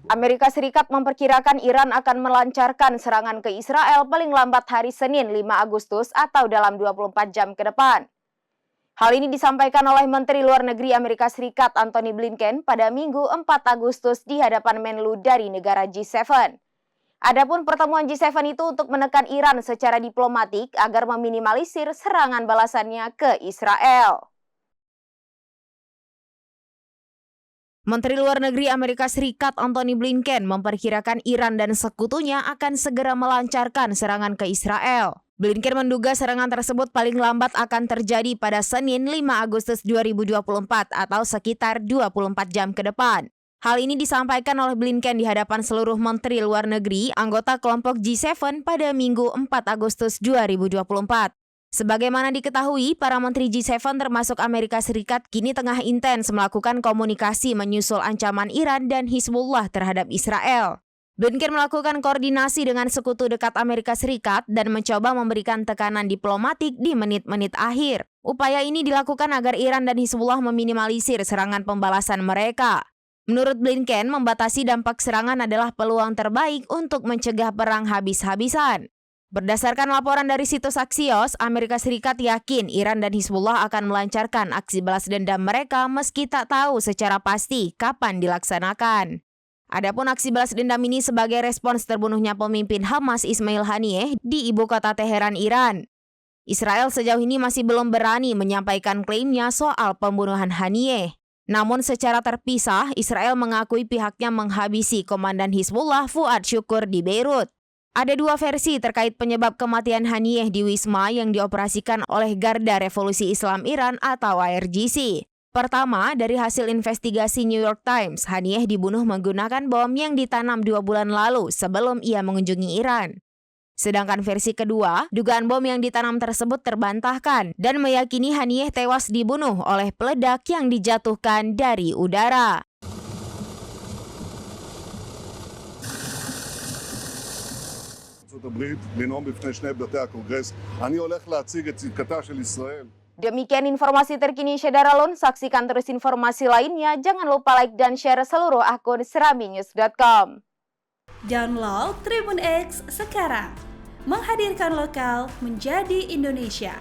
Amerika Serikat memperkirakan Iran akan melancarkan serangan ke Israel paling lambat hari Senin 5 Agustus atau dalam 24 jam ke depan. Hal ini disampaikan oleh Menteri Luar Negeri Amerika Serikat Antony Blinken pada Minggu 4 Agustus di hadapan Menlu dari negara G7. Adapun pertemuan G7 itu untuk menekan Iran secara diplomatik agar meminimalisir serangan balasannya ke Israel. Menteri Luar Negeri Amerika Serikat Antony Blinken memperkirakan Iran dan sekutunya akan segera melancarkan serangan ke Israel. Blinken menduga serangan tersebut paling lambat akan terjadi pada Senin 5 Agustus 2024 atau sekitar 24 jam ke depan. Hal ini disampaikan oleh Blinken di hadapan seluruh Menteri Luar Negeri anggota kelompok G7 pada Minggu 4 Agustus 2024. Sebagaimana diketahui, para menteri G7 termasuk Amerika Serikat kini tengah intens melakukan komunikasi menyusul ancaman Iran dan Hizbullah terhadap Israel. Blinken melakukan koordinasi dengan sekutu dekat Amerika Serikat dan mencoba memberikan tekanan diplomatik di menit-menit akhir. Upaya ini dilakukan agar Iran dan Hizbullah meminimalisir serangan pembalasan mereka. Menurut Blinken, membatasi dampak serangan adalah peluang terbaik untuk mencegah perang habis-habisan. Berdasarkan laporan dari situs Axios, Amerika Serikat yakin Iran dan Hizbullah akan melancarkan aksi balas dendam mereka meski tak tahu secara pasti kapan dilaksanakan. Adapun aksi balas dendam ini sebagai respons terbunuhnya pemimpin Hamas Ismail Haniyeh di ibu kota Teheran, Iran. Israel sejauh ini masih belum berani menyampaikan klaimnya soal pembunuhan Haniyeh. Namun secara terpisah, Israel mengakui pihaknya menghabisi komandan Hizbullah Fuad Syukur di Beirut. Ada dua versi terkait penyebab kematian Haniyeh di Wisma yang dioperasikan oleh Garda Revolusi Islam Iran atau IRGC. Pertama, dari hasil investigasi New York Times, Haniyeh dibunuh menggunakan bom yang ditanam 2 bulan lalu sebelum ia mengunjungi Iran. Sedangkan versi kedua, dugaan bom yang ditanam tersebut terbantahkan dan meyakini Haniyeh tewas dibunuh oleh peledak yang dijatuhkan dari udara. Demikian informasi terkini Syederalun. Saksikan terus informasi lainnya. Jangan lupa like dan share seluruh akun seraminews.com. Download Tribun X sekarang. Menghadirkan lokal menjadi Indonesia.